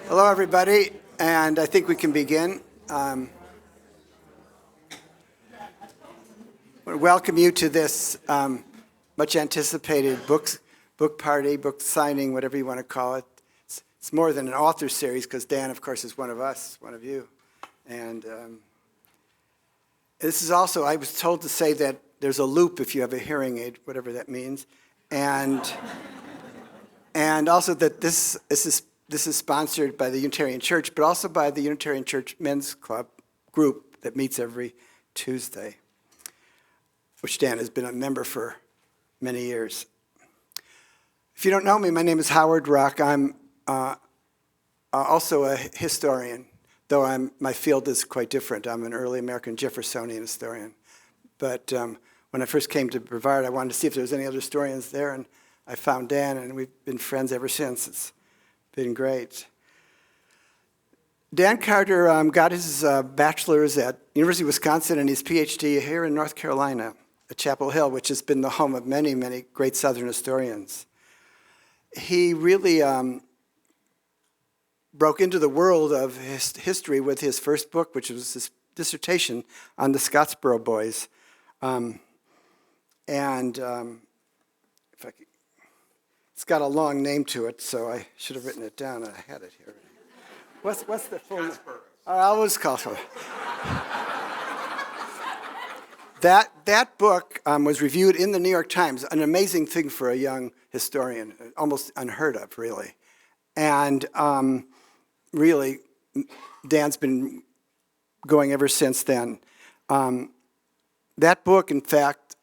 Hello, everybody, and I think we can begin. I want to welcome you to this much anticipated book party, book signing, whatever you want to call it. It's more than an author series because Dan, of course, is one of us, one of you. And this is also, I was told to say that there's a loop if you have a hearing aid, whatever that means. And also that this is sponsored by the Unitarian Church, but also by the Unitarian Church Men's Club group that meets every Tuesday, which Dan has been a member for many years. If you don't know me, my name is Howard Rock. I'm also a historian, though my field is quite different. I'm an early American Jeffersonian historian. But when I first came to Brevard, I wanted to see if there was any other historians there, and I found Dan, and we've been friends ever since. It's been great. Dan Carter got his bachelor's at University of Wisconsin and his PhD here in North Carolina at Chapel Hill, which has been the home of many, many great Southern historians. He really broke into the world of history with his first book, which was his dissertation on the Scottsboro Boys. It's got a long name to it, so I should have written it down. I had it here. What's the full name? I always call it. That book was reviewed in the New York Times, an amazing thing for a young historian, almost unheard of, really. And really, Dan's been going ever since then. That book, in fact,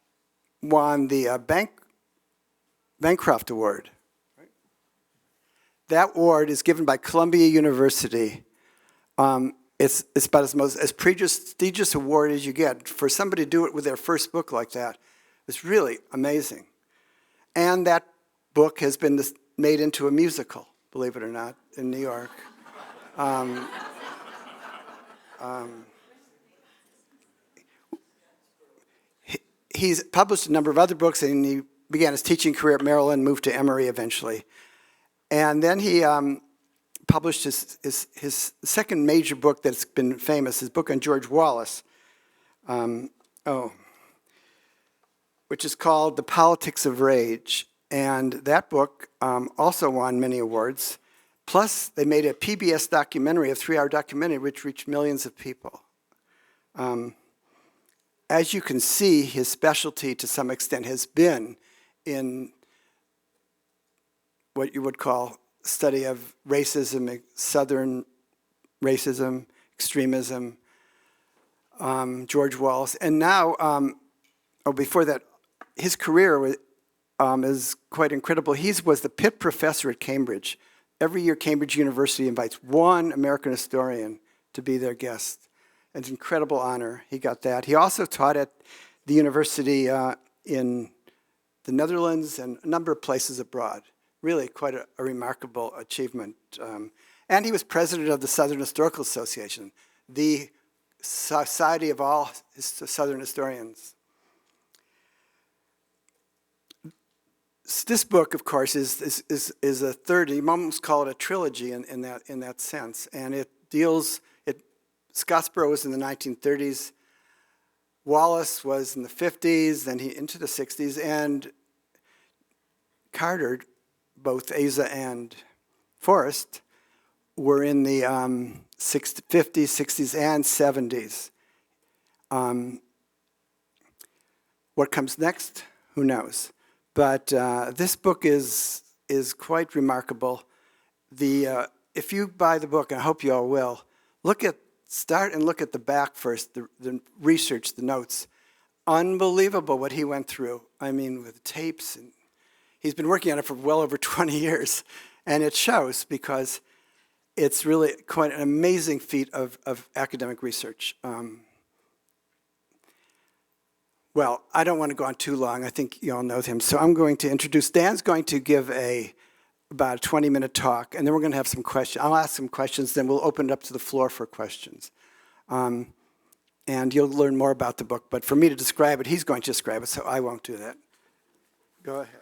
won the Bancroft Award. That award is given by Columbia University. It's about as prestigious award as you get. For somebody to do it with their first book like that, it's really amazing. And that book has been made into a musical, believe it or not, in New York. He's published a number of other books, and he began his teaching career at Maryland, moved to Emory eventually. And then he published his second major book that's been famous, his book on George Wallace, which is called The Politics of Rage. And that book also won many awards. Plus, they made a PBS documentary, a 3-hour documentary, which reached millions of people. As you can see, his specialty to some extent has been in what you would call study of racism, Southern racism, extremism, George Wallace. And now, before that, his career is quite incredible. He was the Pitt professor at Cambridge. Every year, Cambridge University invites one American historian to be their guest. It's an incredible honor. He got that. He also taught at the university in the Netherlands and a number of places abroad. Really quite a remarkable achievement. And he was president of the Southern Historical Association, the society of all Southern historians. This book, of course, is a third. You almost call it a trilogy in that sense. And it deals. Scottsboro was in the 1930s. Wallace was in the 50s, then into the 60s, and Carter, both Asa and Forest, were in the 50s, 60s, and 70s. What comes next? Who knows? But this book is quite remarkable. If you buy the book, and I hope you all will, start and look at the back first, the research, the notes. Unbelievable what he went through. I mean, with tapes. And he's been working on it for well over 20 years. And it shows because it's really quite an amazing feat of academic research. Well, I don't want to go on too long. I think you all know him. So I'm going to introduce, Dan's going to give about a 20-minute talk, and then we're going to have some questions. I'll ask some questions, then we'll open it up to the floor for questions. And you'll learn more about the book. But for me to describe it, he's going to describe it, so I won't do that. Go ahead.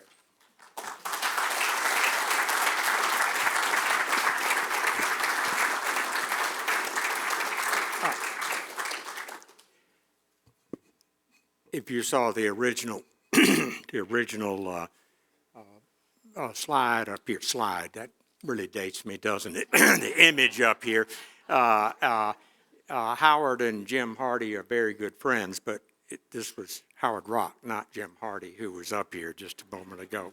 if you saw the original, the original slide up here, that really dates me, doesn't it? The image up here. Howard and Jim Hardy are very good friends, but this was Howard Rock, not Jim Hardy, who was up here just a moment ago.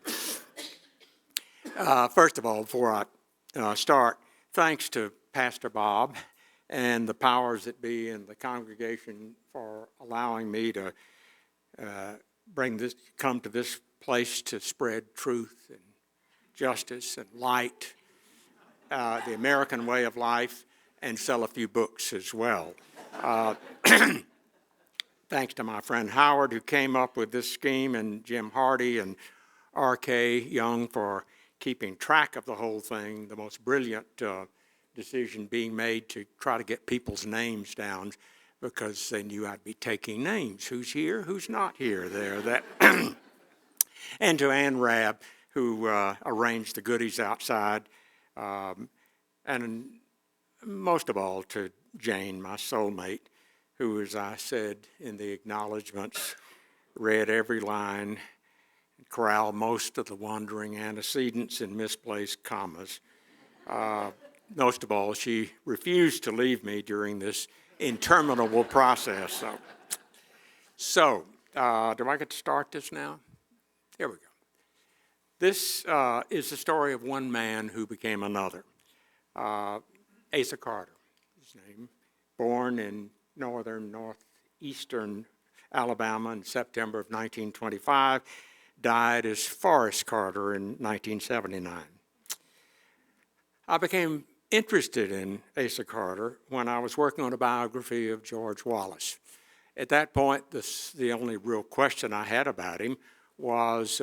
First of all, before I start, thanks to Pastor Bob and the powers that be in the congregation for allowing me to come to this place to spread truth and justice and light, the American way of life, and sell a few books as well. Thanks to my friend Howard, who came up with this scheme, and Jim Hardy and R.K. Young for keeping track of the whole thing, the most brilliant decision being made to try to get people's names down, because they knew I'd be taking names. Who's here? Who's not here? There. And to Ann Rabb, who arranged the goodies outside. And most of all to Jane, my soulmate, who, as I said in the acknowledgments, read every line, corralled most of the wandering antecedents and misplaced commas. Most of all, she refused to leave me during this interminable process. So, do I get to start this now? Here we go. This is the story of one man who became another. Asa Carter, his name, born in northeastern Alabama in September of 1925, died as Forest Carter in 1979. I became interested in Asa Carter when I was working on a biography of George Wallace. At that point, the only real question I had about him was,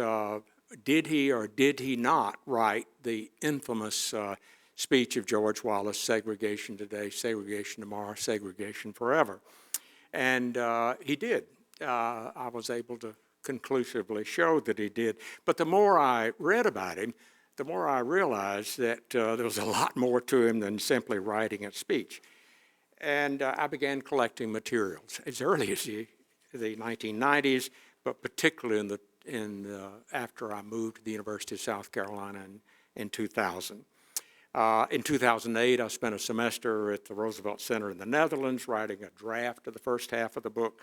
did he or did he not write the infamous speech of George Wallace, segregation today, segregation tomorrow, segregation forever? And he did. I was able to conclusively show that he did. But the more I read about him, the more I realized that there was a lot more to him than simply writing a speech. And I began collecting materials as early as the 1990s, but particularly after I moved to the University of South Carolina in 2000. In 2008, I spent a semester at the Roosevelt Center in the Netherlands writing a draft of the first half of the book.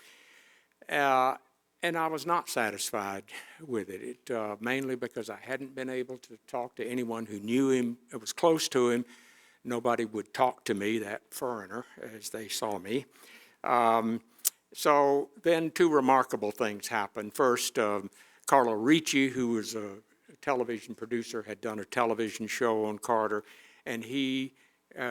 And I was not satisfied with it, mainly because I hadn't been able to talk to anyone who knew him, it was close to him. Nobody would talk to me, that foreigner, as they saw me. So then two remarkable things happened. First, Carlo Ricci, who was a television producer, had done a television show on Carter, and he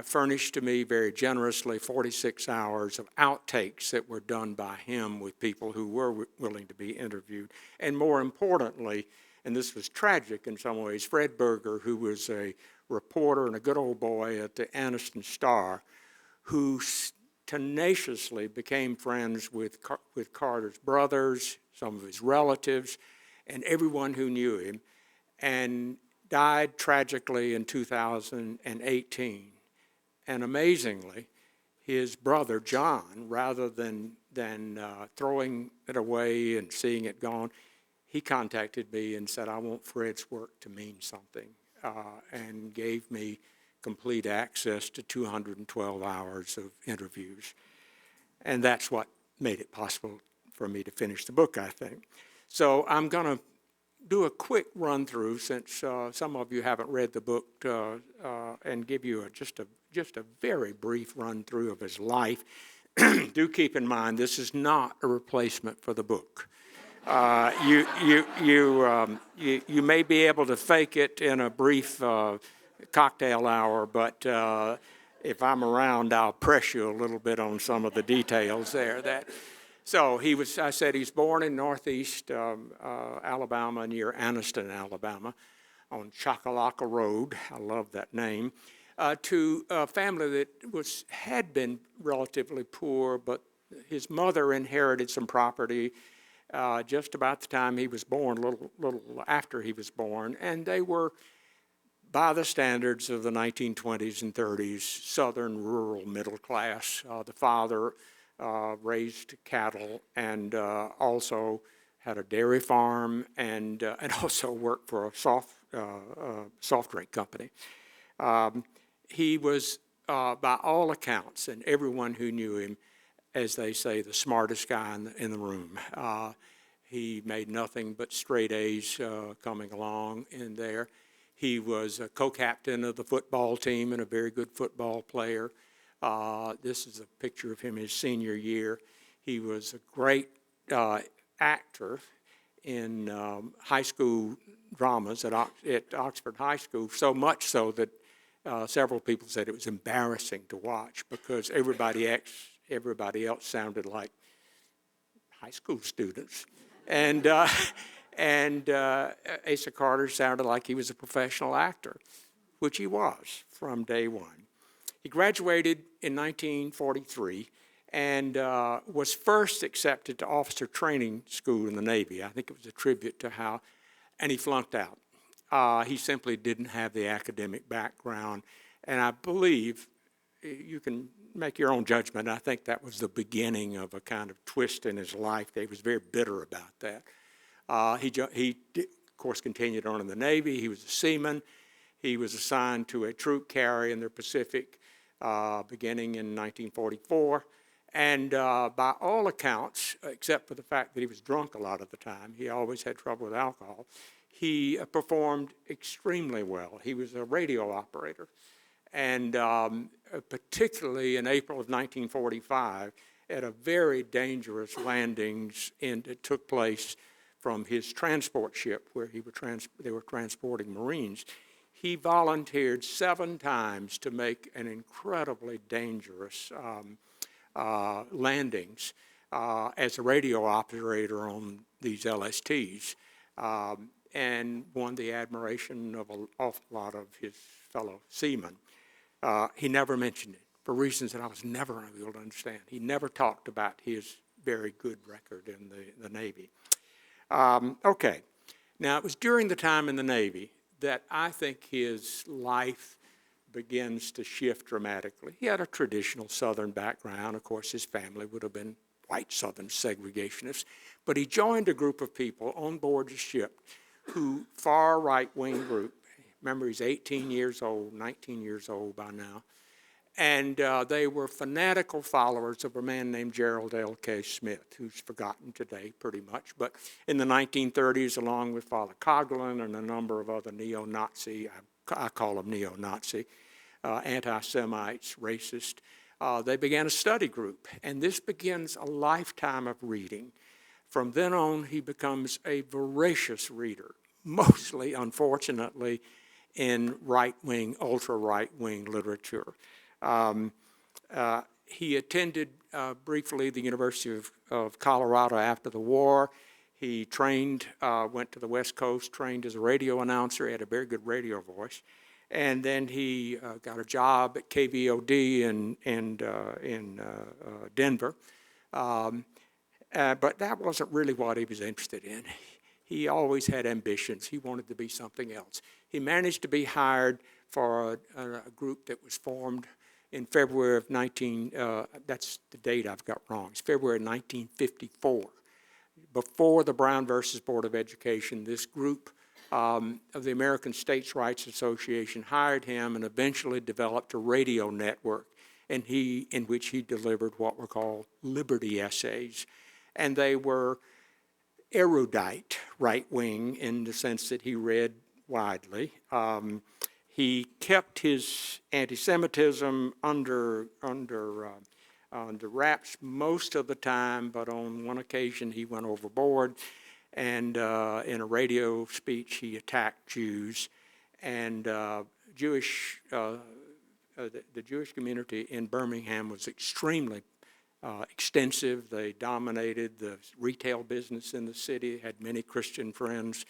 furnished to me very generously 46 hours of outtakes that were done by him with people who were willing to be interviewed. And more importantly, and this was tragic in some ways, Fred Berger, who was a reporter and a good old boy at the Anniston Star, who tenaciously became friends with Carter's brothers, some of his relatives, and everyone who knew him, and died tragically in 2018. And amazingly, his brother, John, rather than throwing it away and seeing it gone, he contacted me and said, I want Fred's work to mean something, and gave me complete access to 212 hours of interviews. And that's what made it possible for me to finish the book, I think. So I'm going to do a quick run-through, since some of you haven't read the book, and give you just a very brief run-through of his life. Do keep in mind, this is not a replacement for the book. You may be able to fake it in a brief cocktail hour, but if I'm around, I'll press you a little bit on some of the details there. So I said he's born in northeast Alabama, near Anniston, Alabama, on Chocolaca Road. I love that name. To a family that had been relatively poor, but his mother inherited some property just about the time he was born, a little after he was born, and they were, by the standards of the 1920s and 30s, southern rural middle class. The father raised cattle, and also had a dairy farm, and also worked for a soft drink company. He was, by all accounts, and everyone who knew him, as they say, the smartest guy in the room. He made nothing but straight A's coming along in there. He was a co-captain of the football team and a very good football player. This is a picture of him his senior year. He was a great actor in high school dramas at Oxford High School, so much so that several people said it was embarrassing to watch because everybody else sounded like high school students. And Asa Carter sounded like he was a professional actor, which he was from day one. He graduated in 1943 and was first accepted to officer training school in the Navy. I think it was a tribute to how, and he flunked out. He simply didn't have the academic background, and I believe you can make your own judgment. I think that was the beginning of a kind of twist in his life. He was very bitter about that. He of course, continued on in the Navy. He was a seaman. He was assigned to a troop carrier in the Pacific beginning in 1944. And by all accounts, except for the fact that he was drunk a lot of the time, he always had trouble with alcohol, he performed extremely well. He was a radio operator. And particularly in April of 1945, at a very dangerous landings that took place from his transport ship where they were transporting Marines, he volunteered 7 times to make an incredibly dangerous landings as a radio operator on these LSTs, and won the admiration of an awful lot of his fellow seamen. He never mentioned it for reasons that I was never able to understand. He never talked about his very good record in the Navy. Okay, now it was during the time in the Navy that I think his life begins to shift dramatically. He had a traditional Southern background. Of course, his family would have been white Southern segregationists, but he joined a group of people on board the ship who, far right-wing group, remember he's 18 years old, 19 years old by now, and they were fanatical followers of a man named Gerald L.K. Smith, who's forgotten today pretty much. But in the 1930s, along with Father Coughlin and a number of other neo-Nazi, I call them neo-Nazi, anti-Semites, racist, they began a study group. And this begins a lifetime of reading. From then on, he becomes a voracious reader, mostly, unfortunately, in right-wing, ultra-right-wing literature. He attended briefly the University of Colorado after the war. He trained, went to the West Coast, trained as a radio announcer. He had a very good radio voice. And then he got a job at KVOD in Denver. But that wasn't really what he was interested in. He always had ambitions. He wanted to be something else. He managed to be hired for a group that was formed in February of that's the date I've got wrong. It's February 1954. Before the Brown versus Board of Education, this group of the American States Rights Association hired him and eventually developed a radio network in which he delivered what were called Liberty essays. And they were erudite right-wing in the sense that he read widely. He kept his anti-Semitism under wraps most of the time, but on one occasion he went overboard, and in a radio speech he attacked Jews, and the Jewish community in Birmingham was extremely extensive. They dominated the retail business in the city, had many Christian friends,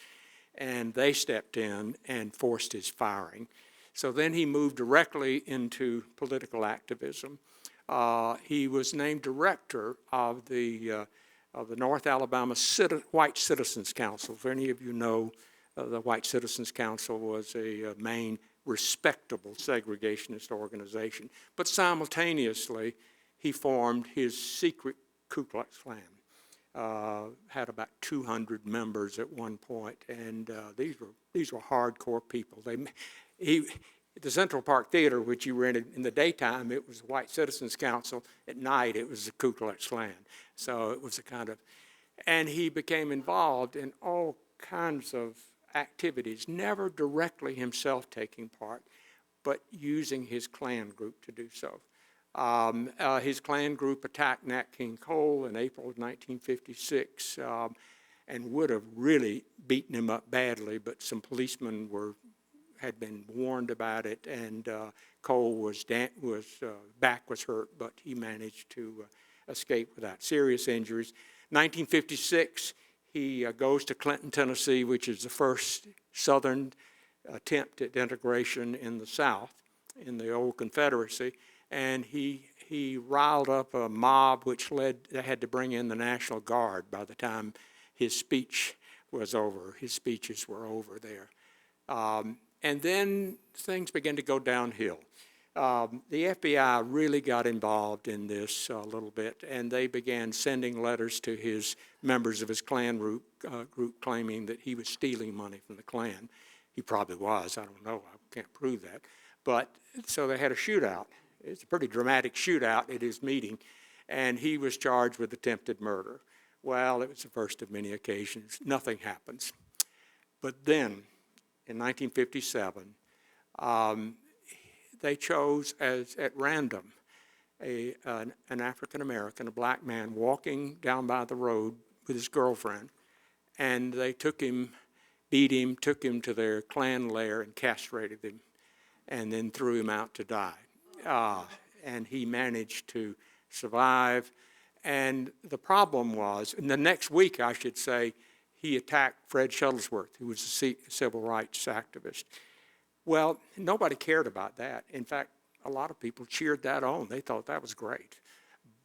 and they stepped in and forced his firing. So then he moved directly into political activism. He was named director of the North Alabama White Citizens Council. If any of you know, the White Citizens Council was a main respectable segregationist organization. But simultaneously, he formed his secret Ku Klux Klan. Had about 200 members at one point, and these were hardcore people. The Central Park Theater, which you rented in the daytime, it was the White Citizens Council. At night, it was the Ku Klux Klan. So it was a kind of, and he became involved in all kinds of activities, never directly himself taking part, but using his Klan group to do so. His Klan group attacked Nat King Cole in April of 1956 and would have really beaten him up badly, but some policemen had been warned about it, and Cole back was hurt, but he managed to escape without serious injuries. 1956, he goes to Clinton, Tennessee, which is the first Southern attempt at integration in the South, in the old Confederacy, and he riled up a mob which they had to bring in the National Guard by the time his speech was over. His speeches were over there. And then things began to go downhill. The FBI really got involved in this a little bit, and they began sending letters to his members of his Klan group claiming that he was stealing money from the Klan. He probably was. I don't know. I can't prove that. But so they had a shootout. It's a pretty dramatic shootout at his meeting, and he was charged with attempted murder. Well, it was the first of many occasions. Nothing happens. But then, in 1957, they chose at random an African American, a black man, walking down by the road with his girlfriend, and they took him, beat him, took him to their Klan lair and castrated him, and then threw him out to die. And he managed to survive. And the problem was, and the next week, I should say, he attacked Fred Shuttlesworth, who was a civil rights activist. Well, nobody cared about that. In fact, a lot of people cheered that on. They thought that was great.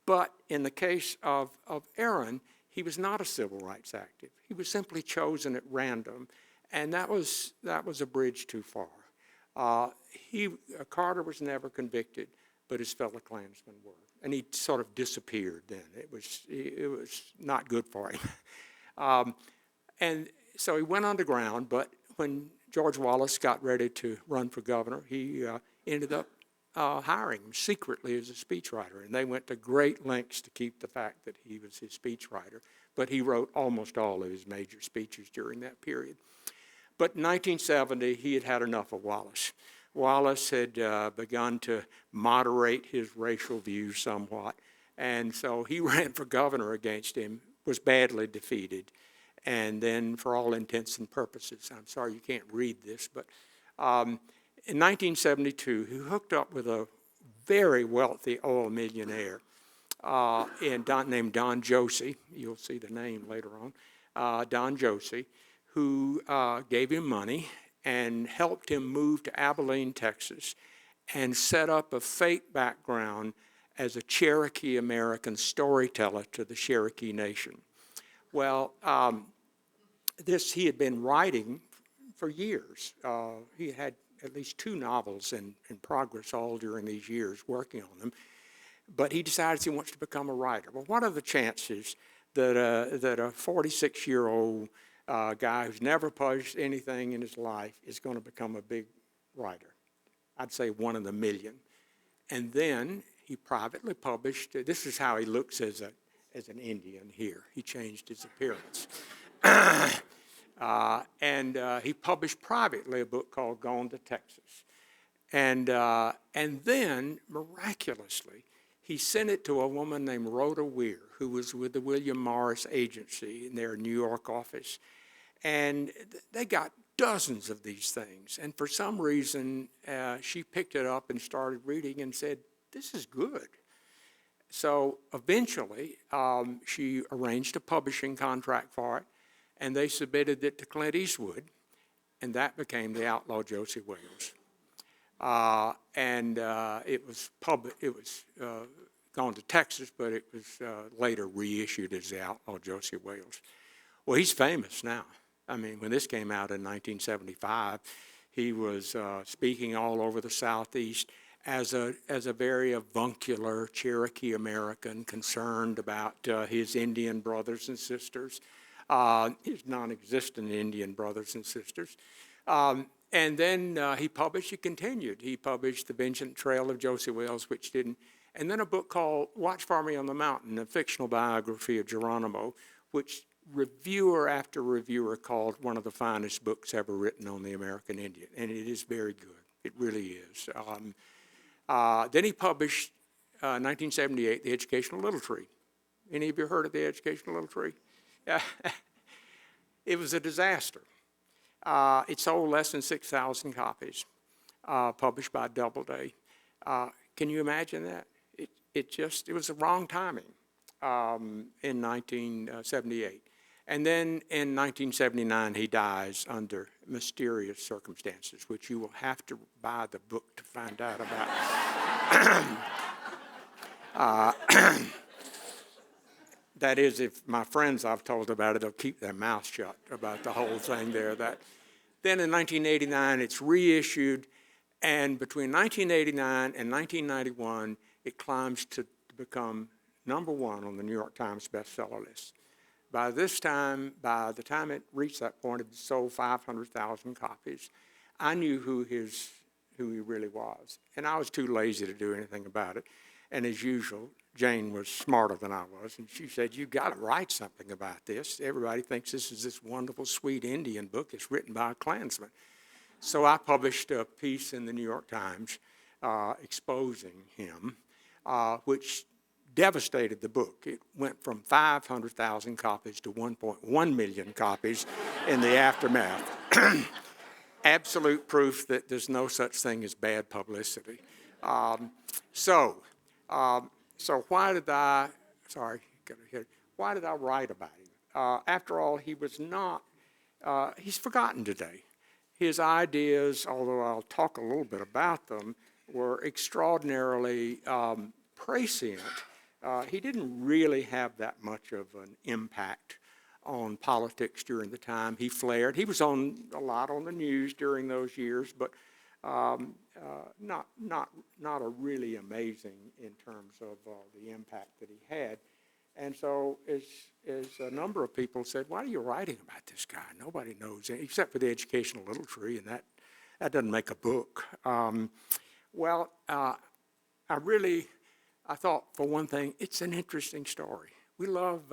But in the case of Aaron, he was not a civil rights activist. He was simply chosen at random, and that was a bridge too far. Carter was never convicted, but his fellow Klansmen were, and he sort of disappeared then. It was not good for him. And so he went underground, but when George Wallace got ready to run for governor, he ended up hiring him secretly as a speechwriter, and they went to great lengths to keep the fact that he was his speechwriter, but he wrote almost all of his major speeches during that period. But in 1970, he had had enough of Wallace. Wallace had begun to moderate his racial views somewhat, and so he ran for governor against him, was badly defeated, and then for all intents and purposes, I'm sorry you can't read this, but in 1972, he hooked up with a very wealthy oil millionaire named Don Josie. You'll see the name later on. Don Josie, who gave him money and helped him move to Abilene, Texas, and set up a fake background as a Cherokee American storyteller to the Cherokee Nation. Well, he had been writing for years. He had at least 2 novels in progress all during these years, working on them. But he decides he wants to become a writer. Well, what are the chances that a 46-year-old guy who's never published anything in his life is going to become a big writer? I'd say 1 in a million. And then he privately published, this is how he looks as an Indian here. He changed his appearance. And he published privately a book called Gone to Texas. And then, miraculously, he sent it to a woman named Rhoda Weir, who was with the William Morris Agency in their New York office. And they got dozens of these things. And for some reason, she picked it up and started reading and said, "This is good." So eventually, she arranged a publishing contract for it, and they submitted it to Clint Eastwood, and that became The Outlaw Josie Wales. It was gone to Texas, but it was later reissued as The Outlaw Josie Wales. Well, he's famous now. I mean, when this came out in 1975, he was speaking all over the Southeast, as a very avuncular Cherokee American concerned about his Indian brothers and sisters, his non-existent Indian brothers and sisters. And then he continued. He published The Vengeance Trail of Josie Wells, which didn't, and then a book called Watch for Me on the Mountain, a fictional biography of Geronimo, which reviewer after reviewer called one of the finest books ever written on the American Indian, and it is very good. It really is. Then he published, 1978, The Educational Little Tree. Any of you heard of The Educational Little Tree? Yeah. It was a disaster. It sold less than 6,000 copies, published by Doubleday. Can you imagine that? It was the wrong timing in 1978. And then in 1979, he dies under mysterious circumstances, which you will have to buy the book to find out about. That is, if my friends I've told about it, they'll keep their mouth shut about the whole thing there. Then in 1989, it's reissued, and between 1989 and 1991, it climbs to become #1 on the New York Times bestseller list. By the time it reached that point, it sold 500,000 copies. I knew who he really was, and I was too lazy to do anything about it. And as usual, Jane was smarter than I was, and she said, "You've got to write something about this. Everybody thinks this is this wonderful, sweet Indian book. It's written by a Klansman." So I published a piece in the New York Times exposing him, which devastated the book. It went from 500,000 copies to 1.1 million copies in the aftermath. Absolute proof that there's no such thing as bad publicity. So why did I write about him? After all, he was not, he's forgotten today. His ideas, although I'll talk a little bit about them, were extraordinarily prescient. He didn't really have that much of an impact on politics during the time. He flared. He was on a lot on the news during those years, but not a really amazing in terms of the impact that he had. And so as a number of people said, "Why are you writing about this guy? Nobody knows it, except for The Educational Little Tree, and that doesn't make a book." I thought, for one thing, it's an interesting story. We love,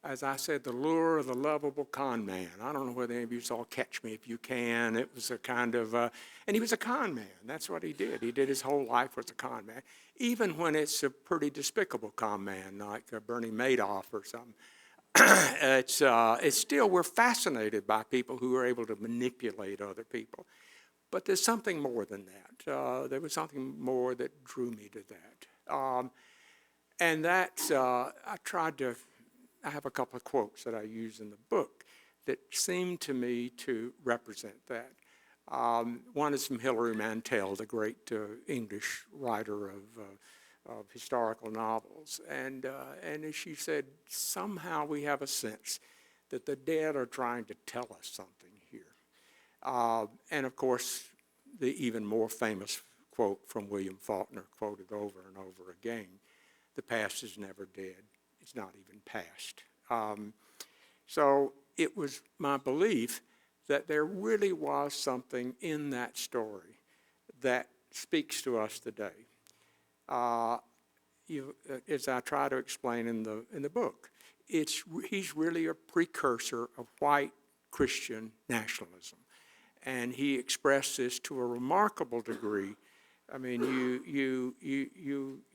as I said, the lure of the lovable con man. I don't know whether any of you saw Catch Me If You Can. It was a kind of, and he was a con man. That's what he did. He did his whole life was a con man, even when it's a pretty despicable con man, like Bernie Madoff or something. It's still, we're fascinated by people who are able to manipulate other people. But there's something more than that. There was something more that drew me to that. And that's, I have a couple of quotes that I use in the book that seem to me to represent that. One is from Hilary Mantel, the great English writer of historical novels. And as she said, somehow we have a sense that the dead are trying to tell us something here. And of course, the even more famous quote from William Faulkner, quoted over and over again, "The past is never dead. It's not even past." So it was my belief that there really was something in that story that speaks to us today. As I try to explain in the book, he's really a precursor of white Christian nationalism. And he expressed this to a remarkable degree. I mean, you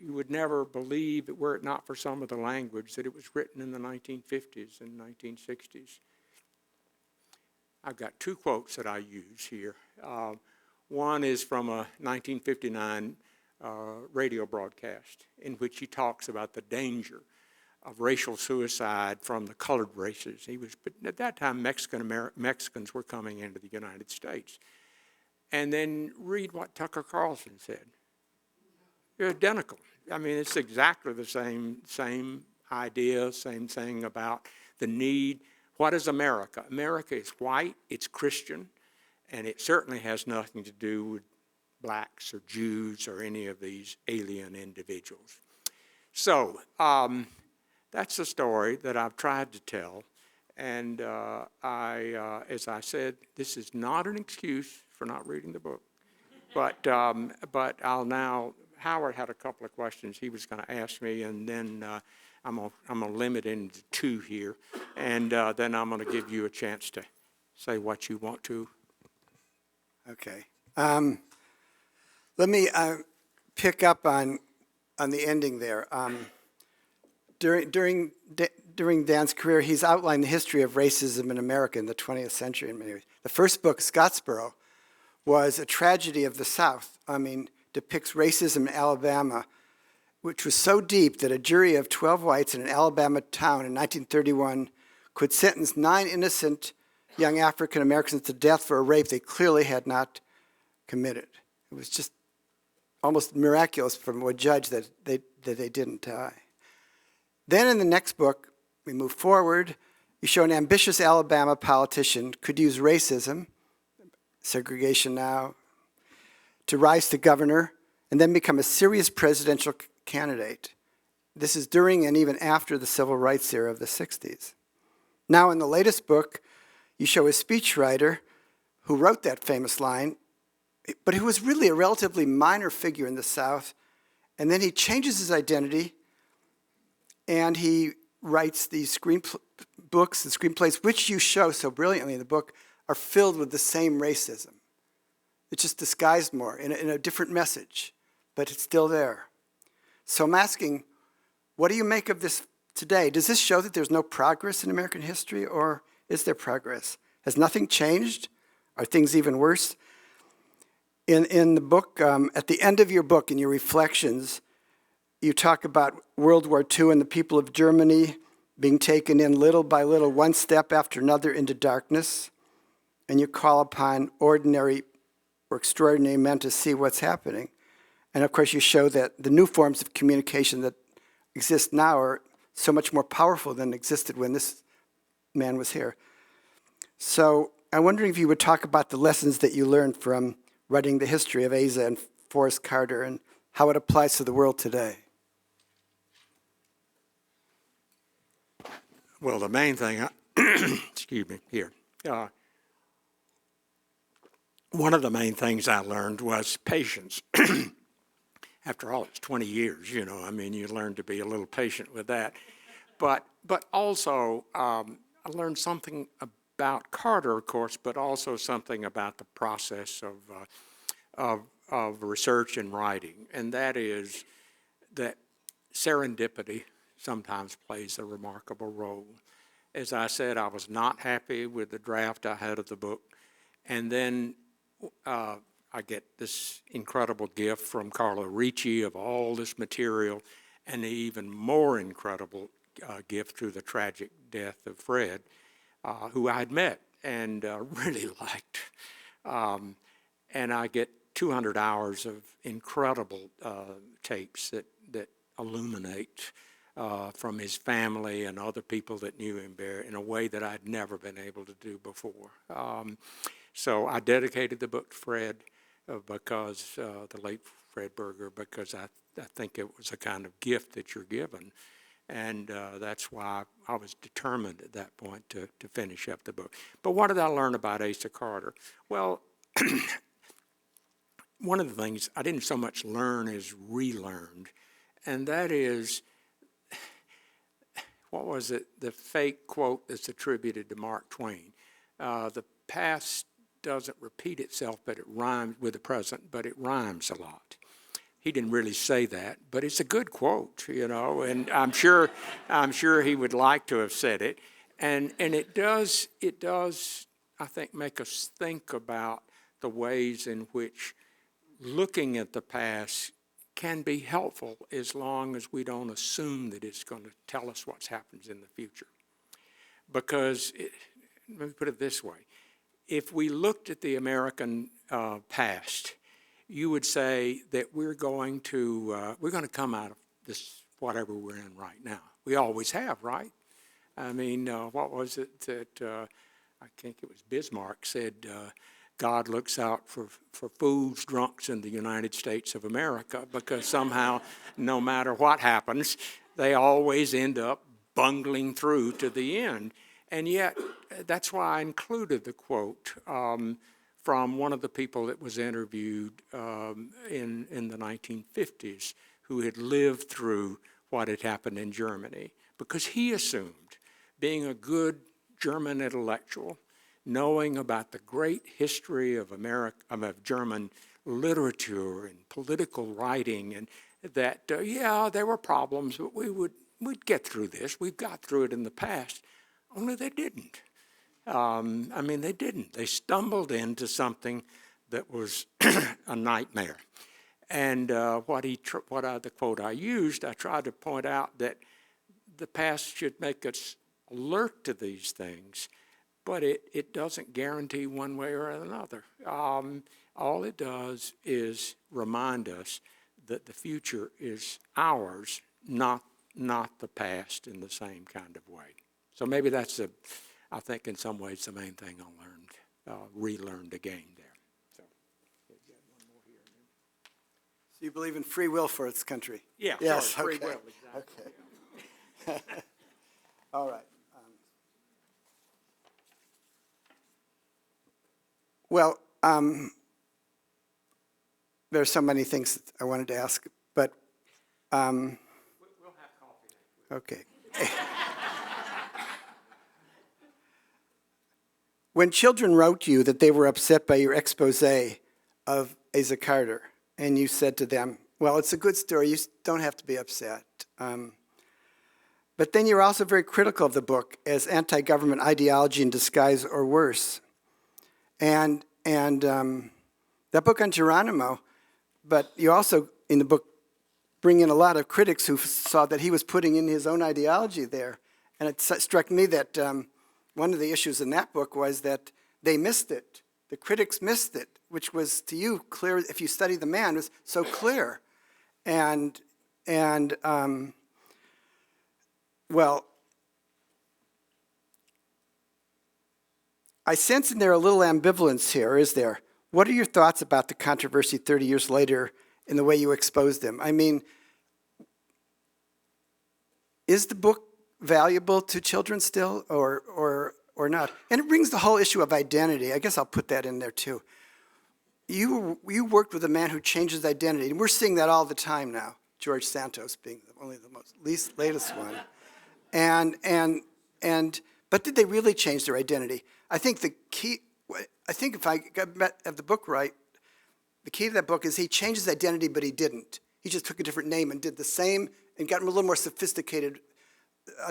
would never believe, were it not for some of the language, that it was written in the 1950s and 1960s. I've got two quotes that I use here. One is from a 1959 radio broadcast in which he talks about the danger of racial suicide from the colored races. But at that time, Mexicans were coming into the United States. And then read what Tucker Carlson said. They're identical. I mean, it's exactly the same idea, same thing about the need. What is America? America is white, it's Christian, and it certainly has nothing to do with blacks or Jews or any of these alien individuals. So that's the story that I've tried to tell. And as I said, this is not an excuse for not reading the book. But I'll now, Howard had a couple of questions he was going to ask me, and then I'm gonna limit it into two here, and then I'm going to give you a chance to say what you want to. Okay. Let me pick up on the ending there. During Dan's career, he's outlined the history of racism in America in the 20th century in many ways. The first book, Scottsboro, was a tragedy of the South. I mean, depicts racism in Alabama, which was so deep that a jury of 12 whites in an Alabama town in 1931 could sentence 9 innocent young African Americans to death for a rape they clearly had not committed. It was just almost miraculous from a judge that they didn't die. Then in the next book, we move forward. You show an ambitious Alabama politician could use racism, segregation now, to rise to governor and then become a serious presidential candidate. This is during and even after the civil rights era of the 60s. Now in the latest book, you show a speechwriter who wrote that famous line, but who was really a relatively minor figure in the South, and then he changes his identity and he writes these books and screenplays, which you show so brilliantly in the book, are filled with the same racism. It's just disguised more in a different message, but it's still there. So I'm asking, what do you make of this today? Does this show that there's no progress in American history, or is there progress? Has nothing changed? Are things even worse? In the book, at the end of your book, in your reflections, you talk about World War II and the people of Germany being taken in little by little, one step after another, into darkness. And you call upon ordinary or extraordinary men to see what's happening. And of course, you show that the new forms of communication that exist now are so much more powerful than existed when this man was here. So I'm wondering if you would talk about the lessons that you learned from writing the history of Asa and Forest Carter and how it applies to the world today. Well, the main thing, excuse me, here. One of the main things I learned was patience. After all, it's 20 years, you know. I mean, you learn to be a little patient with that. But also, I learned something about Carter, of course, but also something about the process of research and writing, and that is that serendipity sometimes plays a remarkable role. As I said, I was not happy with the draft I had of the book, and then I get this incredible gift from Carla Ricci of all this material, and the even more incredible gift through the tragic death of Fred, who I had met and really liked. And I get 200 hours of incredible tapes that illuminate from his family and other people that knew him in a way that I'd never been able to do before. So I dedicated the book to Fred because, the late Fred Berger, because I think it was a kind of gift that you're given. And that's why I was determined at that point to finish up the book. But what did I learn about Asa Carter? Well, one of the things I didn't so much learn as relearned, and that is, what was it, the fake quote that's attributed to Mark Twain. The past doesn't repeat itself, but it rhymes with the present, but it rhymes a lot. He didn't really say that, but it's a good quote, you know, and I'm sure he would like to have said it. And it does, I think, make us think about the ways in which looking at the past can be helpful as long as we don't assume that it's going to tell us what happens in the future. Because, let me put it this way, if we looked at the American past, you would say that we're going to come out of this, whatever we're in right now. We always have, right? I mean, what was it that, I think it was Bismarck said, God looks out for fools, drunks in the United States of America, because somehow, no matter what happens, they always end up bungling through to the end. And yet, that's why I included the quote from one of the people that was interviewed in the 1950s, who had lived through what had happened in Germany, because he assumed, being a good German intellectual, knowing about the great history of German literature and political writing, and that, yeah, there were problems, but we'd get through this. We've got through it in the past. Only they didn't. They didn't. They stumbled into something that was a nightmare. And the quote I used, I tried to point out that the past should make us alert to these things, but it doesn't guarantee one way or another. All it does is remind us that the future is ours, not the past in the same kind of way. So maybe that's, I think in some ways, the main thing I relearned again there. So you believe in free will for its country? Yeah, yes, sorry, free okay. will, exactly. Okay. All right. Well, there are so many things that I wanted to ask, but We'll have coffee. okay. When children wrote you that they were upset by your expose of Asa Carter, and you said to them, well, it's a good story, you don't have to be upset. But then you're also very critical of the book as anti-government ideology in disguise or worse. And that book on Geronimo, but you also, in the book, bring in a lot of critics who saw that he was putting in his own ideology there. And it struck me that one of the issues in that book was that they missed it. The critics missed it, which was, to you, clear. If you study the man, it was so clear. Well, I sense in there a little ambivalence here, is there? What are your thoughts about the controversy 30 years later in the way you exposed him? I mean, is the book valuable to children still or not? And it brings the whole issue of identity. I guess I'll put that in there too. You worked with a man who changed his identity, and we're seeing that all the time now, George Santos being only the latest one. But did they really change their identity? I think the key, if I have the book right, the key to that book is he changed his identity, but he didn't. He just took a different name and did the same and got him a little more sophisticated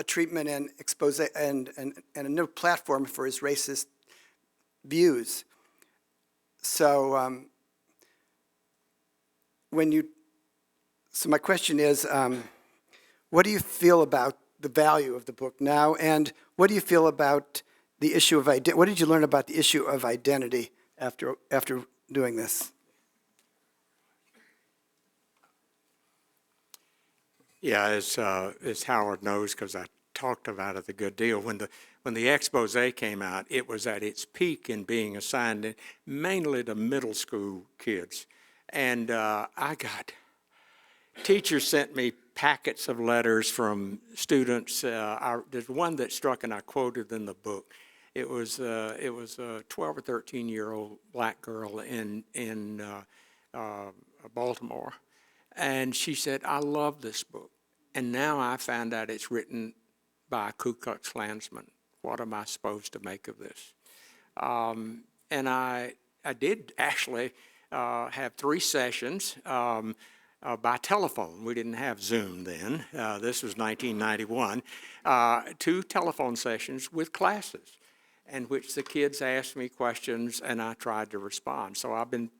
treatment and expose and a new platform for his racist views. So so my question is, what do you feel about the value of the book now, and what do you feel about the issue of identity? What did you learn about the issue of identity after doing this? Yeah, as Howard knows, because I talked about it a good deal, when the expose came out, it was at its peak in being assigned mainly to middle school kids. And teachers sent me packets of letters from students. There's one that struck, and I quoted in the book. It was a 12 or 13-year-old black girl in Baltimore, and she said, "I love this book, and now I found out it's written by a Ku Klux Klansman. What am I supposed to make of this?" And I did actually have 3 sessions by telephone. We didn't have Zoom then. This was 1991. 2 telephone sessions with classes in which the kids asked me questions and I tried to respond. So I've been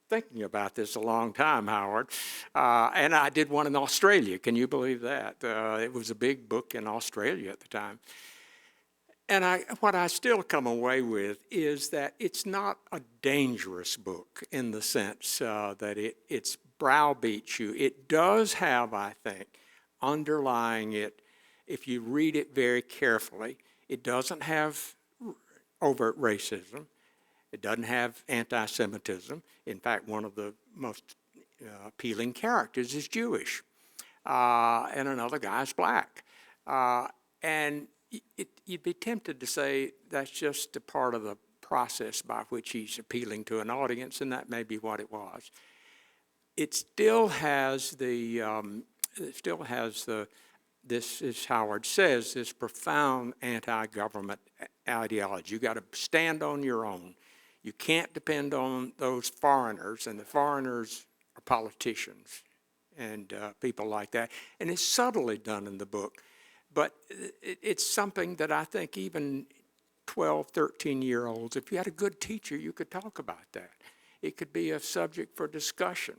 thinking about this a long time, Howard. And I did one in Australia. Can you believe that? It was a big book in Australia at the time. And what I still come away with is that it's not a dangerous book in the sense that it's browbeats you. It does have, I think, underlying it, if you read it very carefully, it doesn't have overt racism. It doesn't have anti-Semitism. In fact, one of the most appealing characters is Jewish, and another guy's black. And you'd be tempted to say that's just a part of the process by which he's appealing to an audience, and that may be what it was. It still has this, as Howard says, this profound anti-government ideology. You got to stand on your own. You can't depend on those foreigners, and the foreigners are politicians and people like that. And it's subtly done in the book, but it's something that I think even 12, 13-year-olds, if you had a good teacher, you could talk about that. It could be a subject for discussion.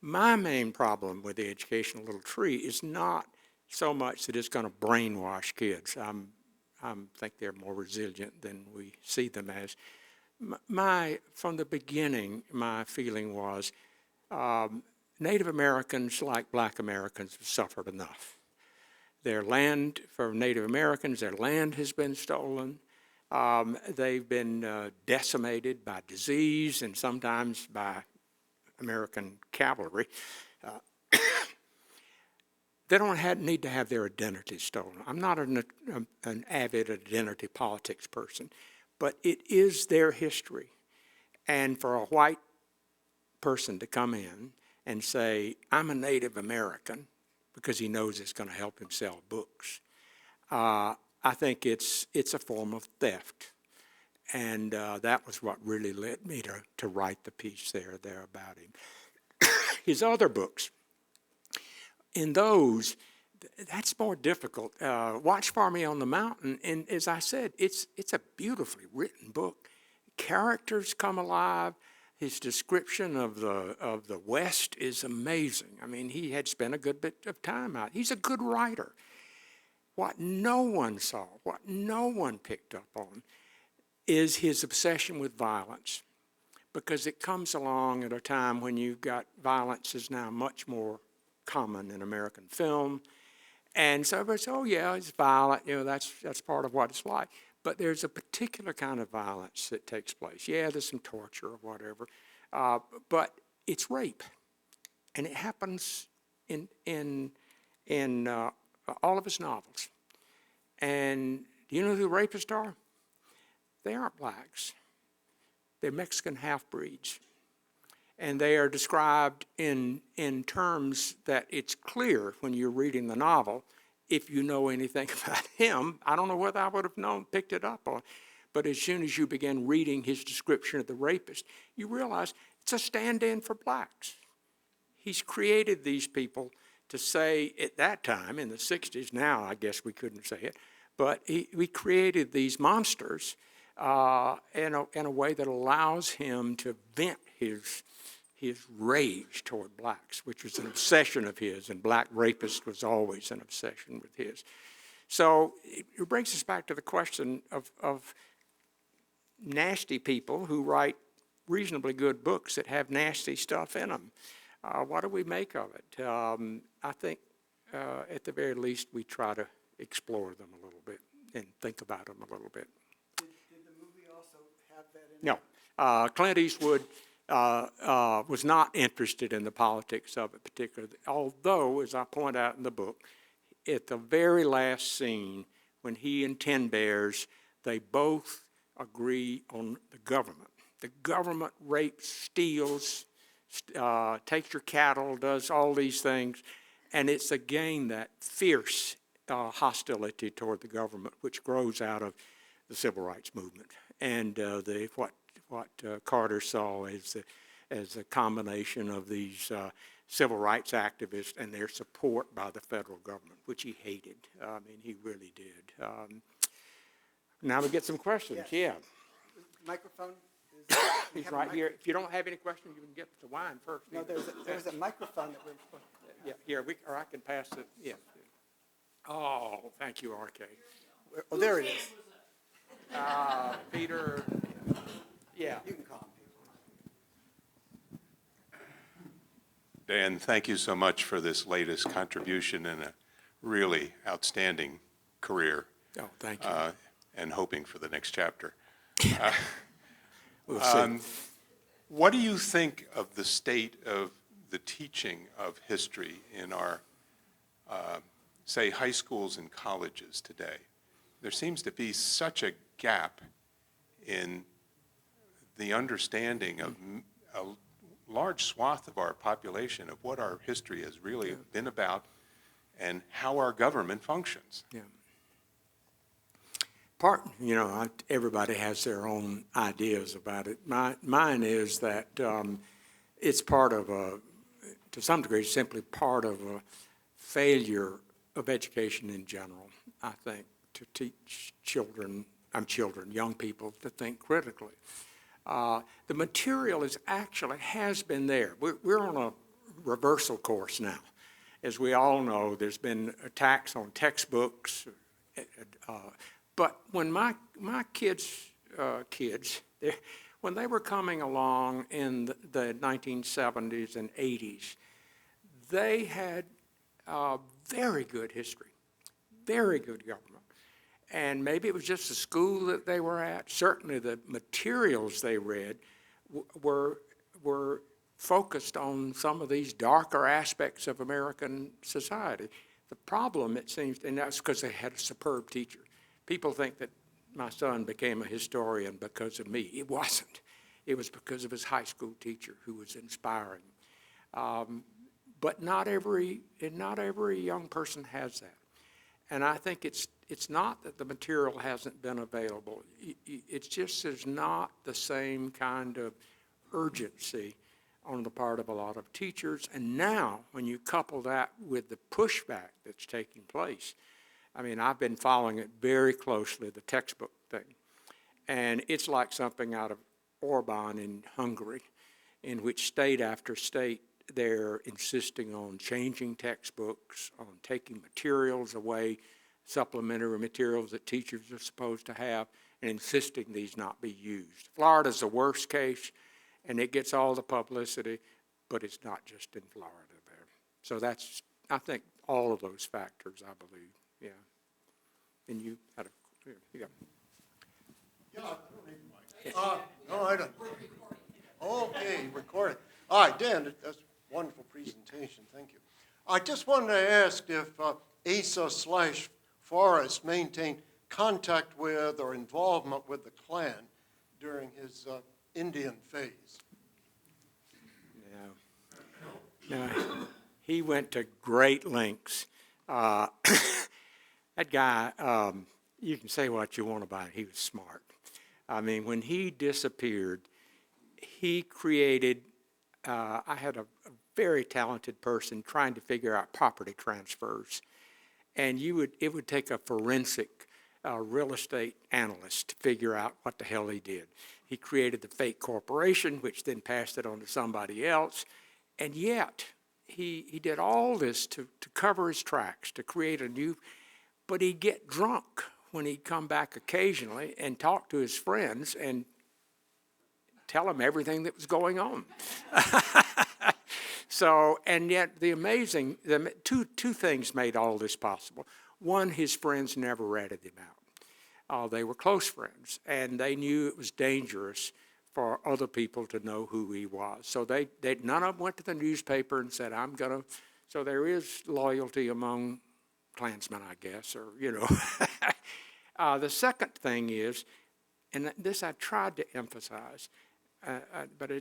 My main problem with the educational little tree is not so much that it's going to brainwash kids. I think they're more resilient than we see them as. From the beginning, my feeling was Native Americans, like Black Americans, have suffered enough. Their land, for Native Americans, their land has been stolen. They've been decimated by disease and sometimes by American cavalry. They don't need to have their identity stolen. I'm not an avid identity politics person, but it is their history. And for a white person to come in and say, I'm a Native American, because he knows it's going to help him sell books, I think it's a form of theft. And that was what really led me to write the piece there about him. His other books, in those, that's more difficult. Watch for Me on the Mountain, and as I said, it's a beautifully written book. Characters come alive. His description of the West is amazing. I mean, he had spent a good bit of time out. He's a good writer. What no one saw, what no one picked up on, is his obsession with violence, because it comes along at a time when you've got violence is now much more common in American film. And so everybody says, oh yeah, it's violent, that's part of what it's like. But there's a particular kind of violence that takes place. Yeah, there's some torture or whatever, but it's rape. And it happens in all of his novels. And do you know who the rapists are? They aren't blacks. They're Mexican half-breeds. And they are described in terms that it's clear when you're reading the novel, if you know anything about him. I don't know whether I would have picked it up on, but as soon as you begin reading his description of the rapist, you realize it's a stand-in for blacks. He's created these people to say, at that time, in the 60s, now I guess we couldn't say it, but we created these monsters in a way that allows him to vent his rage toward blacks, which was an obsession of his, and black rapist was always an obsession with his. So it brings us back to the question of nasty people who write reasonably good books that have nasty stuff in them. What do we make of it? I think, at the very least, we try to explore them a little bit and think about them a little bit. Did the movie also have that in it? No. Clint Eastwood was not interested in the politics of it particularly, although, as I point out in the book, at the very last scene, when he and Ten Bears, they both agree on the government. The government rapes, steals, takes your cattle, does all these things, and it's again that fierce hostility toward the government, which grows out of the civil rights movement, and what Carter saw as a combination of these civil rights activists and their support by the federal government, which he hated. I mean, he really did. Now we get some questions. Yes. Yeah. Microphone? He's right here. If you don't have any questions, you can get the wine first. No, there's a microphone that we're supposed to. Yeah, here, or I can pass it. Yeah. Oh, thank you, RK. Oh, there it is. Peter, yeah. You can call him. Dan, thank you so much for this latest contribution and a really outstanding career. Oh, thank you. And hoping for the next chapter. We'll see. What do you think of the state of the teaching of history in our, say, high schools and colleges today? There seems to be such a gap in the understanding of a large swath of our population of what our history has really been about and how our government functions. Yeah. Everybody has their own ideas about it. Mine is that it's part of to some degree, simply part of a failure of education in general, I think, to teach young people to think critically. The material has been there. We're on a reversal course now. As we all know, there's been attacks on textbooks. But when my kids, when they were coming along in the 1970s and 80s, they had very good history, very good government. And maybe it was just the school that they were at. Certainly the materials they read were focused on some of these darker aspects of American society. The problem, it seems, and that's because they had a superb teacher. People think that my son became a historian because of me. It wasn't. It was because of his high school teacher who was inspiring. But not every young person has that. And I think it's not that the material hasn't been available. It's just there's not the same kind of urgency on the part of a lot of teachers. And now, when you couple that with the pushback that's taking place, I mean, I've been following it very closely, the textbook thing. And it's like something out of Orban in Hungary, in which state after state they're insisting on changing textbooks, on taking materials away, supplementary materials that teachers are supposed to have, and insisting these not be used. Florida's the worst case, and it gets all the publicity, but it's not just in Florida there. So that's, I think, all of those factors, I believe, yeah. And you had a, yeah. Yeah, I don't need the mic. No, I don't. Okay, recording. All right, Dan, that's a wonderful presentation. Thank you. I just wanted to ask if Asa/Forest maintained contact with or involvement with the Klan during his Indian phase. No, he went to great lengths. That guy, you can say what you want about it, he was smart. I mean, when he disappeared, he created, I had a very talented person trying to figure out property transfers. And it would take a forensic real estate analyst to figure out what the hell he did. He created the fake corporation, which then passed it on to somebody else. And yet, he did all this to cover his tracks, to create a new, but he'd get drunk when he'd come back occasionally and talk to his friends and tell them everything that was going on. So, and yet two things made all this possible. One, his friends never ratted him out. They were close friends, and they knew it was dangerous for other people to know who he was. So none of them went to the newspaper and said, I'm going to, so there is loyalty among Klansmen, I guess, or, you know. The second thing is, and this I tried to emphasize, but I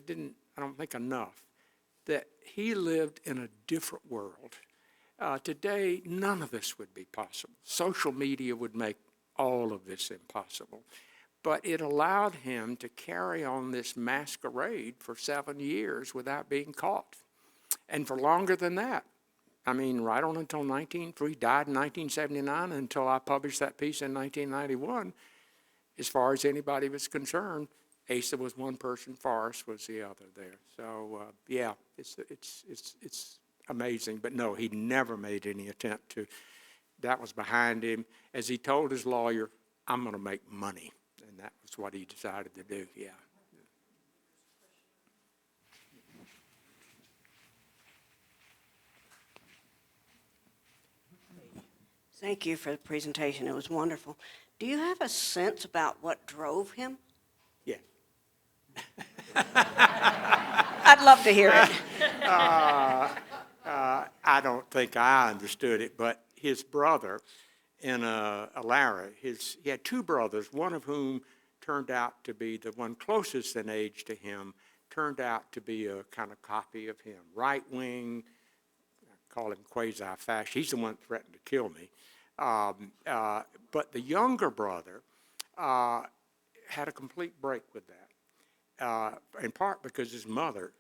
don't think enough, that he lived in a different world. Today, none of this would be possible. Social media would make all of this impossible. But it allowed him to carry on this masquerade for 7 years without being caught. And for longer than that. I mean, right on until he died in 1979, until I published that piece in 1991. As far as anybody was concerned, Asa was one person, Forrest was the other there. So, yeah, it's amazing. But no, he never made any attempt to. That was behind him. As he told his lawyer, I'm going to make money. And that was what he decided to do, yeah. Thank you for the presentation. It was wonderful. Do you have a sense about what drove him? Yeah. I'd love to hear it. I don't think I understood it, but his brother in Alara, he had two brothers, one of whom turned out to be the one closest in age to him, turned out to be a kind of copy of him, right-wing, call him quasi-fascist. He's the one that threatened to kill me. But the younger brother had a complete break with that, in part because his mother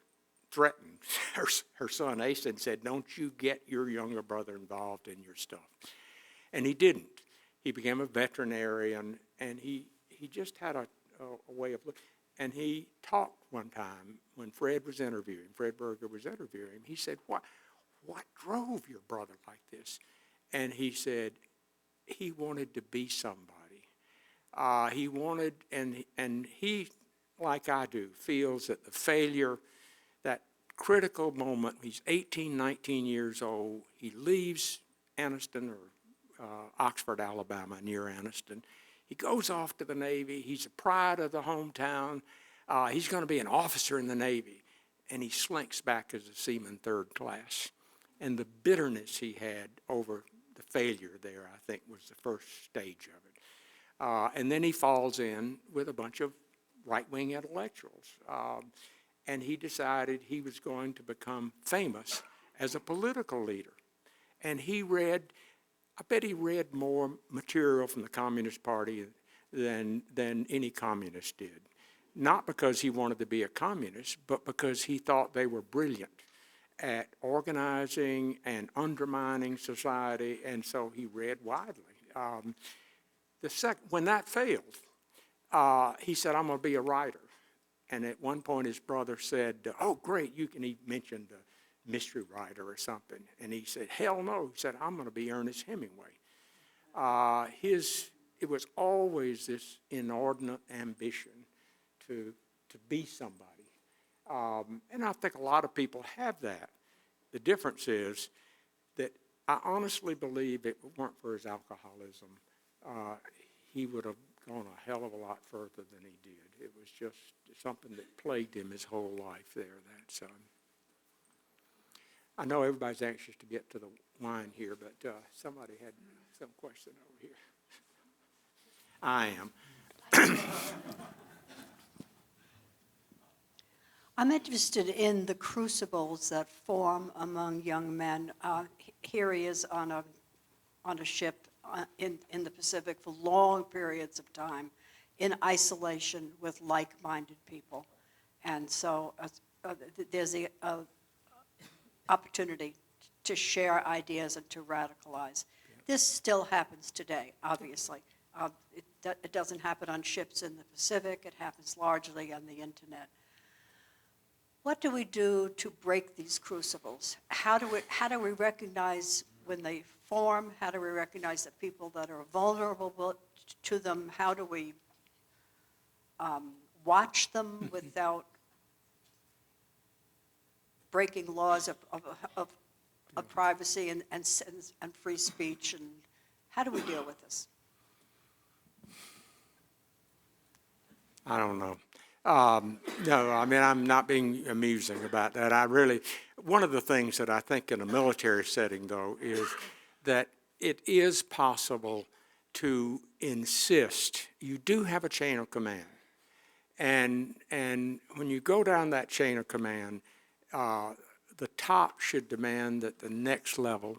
threatened her son Asa and said, don't you get your younger brother involved in your stuff. And he didn't. He became a veterinarian, and he just had a way of looking. And he talked one time when Fred Berger was interviewing him, he said, what drove your brother like this? And he said, he wanted to be somebody. He wanted, and he, like I do, feels that the failure, that critical moment, he's 18, 19 years old, he leaves Anniston or Oxford, Alabama, near Anniston. He goes off to the Navy. He's the pride of the hometown. He's going to be an officer in the Navy. And he slinks back as a seaman third class. And the bitterness he had over the failure there, I think, was the first stage of it. And then he falls in with a bunch of right-wing intellectuals. And he decided he was going to become famous as a political leader. And I bet he read more material from the Communist Party than any communist did. Not because he wanted to be a communist, but because he thought they were brilliant at organizing and undermining society, and so he read widely. When that failed, he said, I'm going to be a writer. And at one point his brother said, oh, great, he mentioned a mystery writer or something. And he said, hell no. He said, I'm going to be Ernest Hemingway. It was always this inordinate ambition to be somebody. And I think a lot of people have that. The difference is that I honestly believe if it weren't for his alcoholism, he would have gone a hell of a lot further than he did. It was just something that plagued him his whole life there, that son. I know everybody's anxious to get to the wine here, but somebody had some question over here. I am. I'm interested in the crucibles that form among young men. Here he is on a ship in the Pacific for long periods of time, in isolation with like-minded people, and so there's the opportunity to share ideas and to radicalize. This still happens today, obviously. It doesn't happen on ships in the Pacific. It happens largely on the internet. What do we do to break these crucibles? How do we recognize when they form? How do we recognize the people that are vulnerable to them? How do we watch them without breaking laws of privacy and free speech? And how do we deal with this? I don't know. No, I mean, I'm not being amusing about that. One of the things that I think in a military setting, though, is that it is possible to insist. You do have a chain of command. And when you go down that chain of command, the top should demand that the next level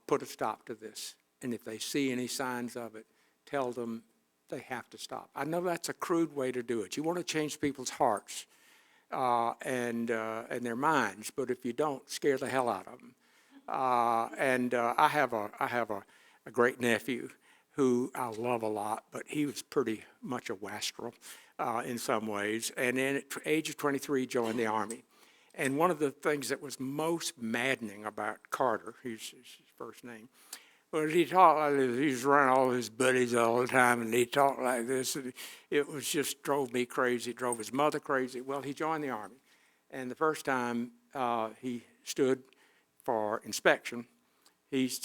put a stop to this. And if they see any signs of it, tell them they have to stop. I know that's a crude way to do it. You want to change people's hearts and their minds, but if you don't, scare the hell out of them. I have a great nephew who I love a lot, but he was pretty much a wastrel in some ways. And then at the age of 23, joined the Army. And one of the things that was most maddening about Carter, his first name, was he talked like this. He was around all his buddies all the time, and he talked like this. And it was just drove me crazy. It drove his mother crazy. Well, he joined the Army. And the first time he stood for inspection, his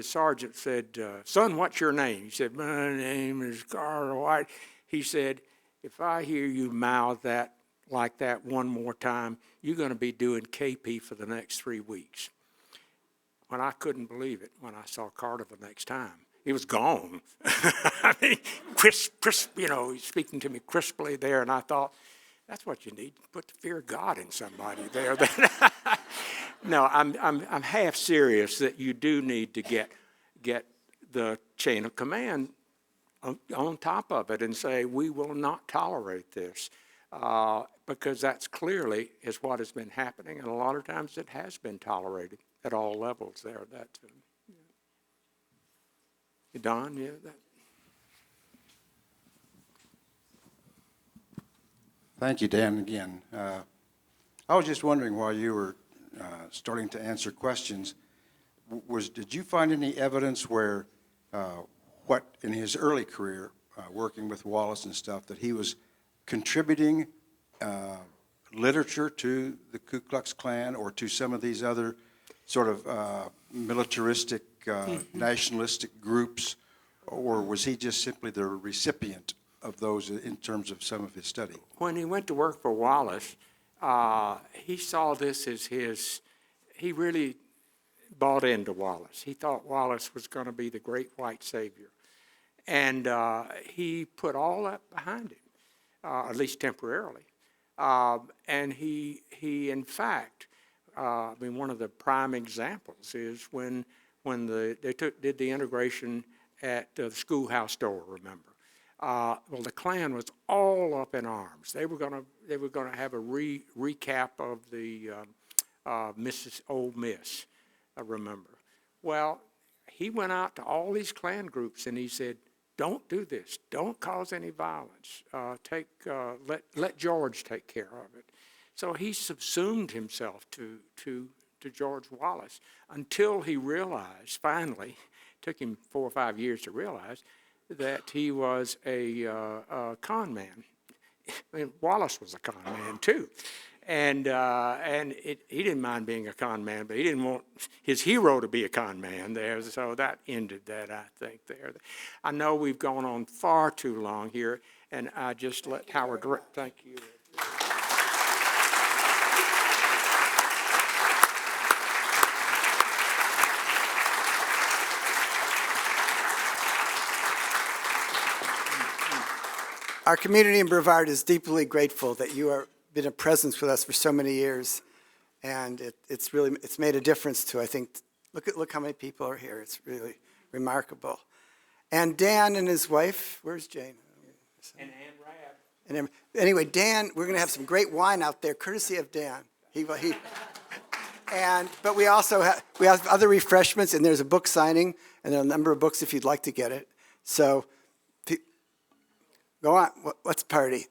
sergeant said, son, what's your name? He said, my name is Carter White. He said, if I hear you mouth that like that one more time, you're going to be doing KP for the next 3 weeks. When I couldn't believe it when I saw Carter the next time. He was gone. I mean, crisp, he's speaking to me crisply there, and I thought, that's what you need, put the fear of God in somebody there. No, I'm half serious that you do need to get the chain of command on top of it and say, we will not tolerate this, because that's clearly is what has been happening, and a lot of times it has been tolerated at all levels there. Don, yeah, that. Thank you, Dan, again. I was just wondering while you were starting to answer questions, did you find any evidence where what in his early career, working with Wallace and stuff, that he was contributing literature to the Ku Klux Klan or to some of these other sort of militaristic, nationalistic groups, or was he just simply the recipient of those in terms of some of his study? When he went to work for Wallace, he saw this as he really bought into Wallace. He thought Wallace was going to be the great white savior. And he put all that behind him, at least temporarily. And he in fact, one of the prime examples is when they did the integration at the schoolhouse door, remember? Well, the Klan was all up in arms. They were going to have a recap of the Ole Miss, I remember. Well, he went out to all these Klan groups and he said, "Don't do this. Don't cause any violence. Let George take care of it." So he subsumed himself to George Wallace until he realized, finally, took him 4 or 5 years to realize that he was a con man. I mean, Wallace was a con man too, and he didn't mind being a con man, but he didn't want his hero to be a con man there. So that ended that, I think. There, I know we've gone on far too long here, and I just let Howard direct. Thank you. Our community in Brevard is deeply grateful that you have been a presence with us for so many years, and it's made a difference to, I think, look how many people are here. It's really remarkable. And Dan and his wife, where's Jane? And Ann Rabb. Anyway, Dan, we're going to have some great wine out there, courtesy of Dan. But we also have other refreshments, and there's a book signing, and there are a number of books if you'd like to get it. So go on, let's party.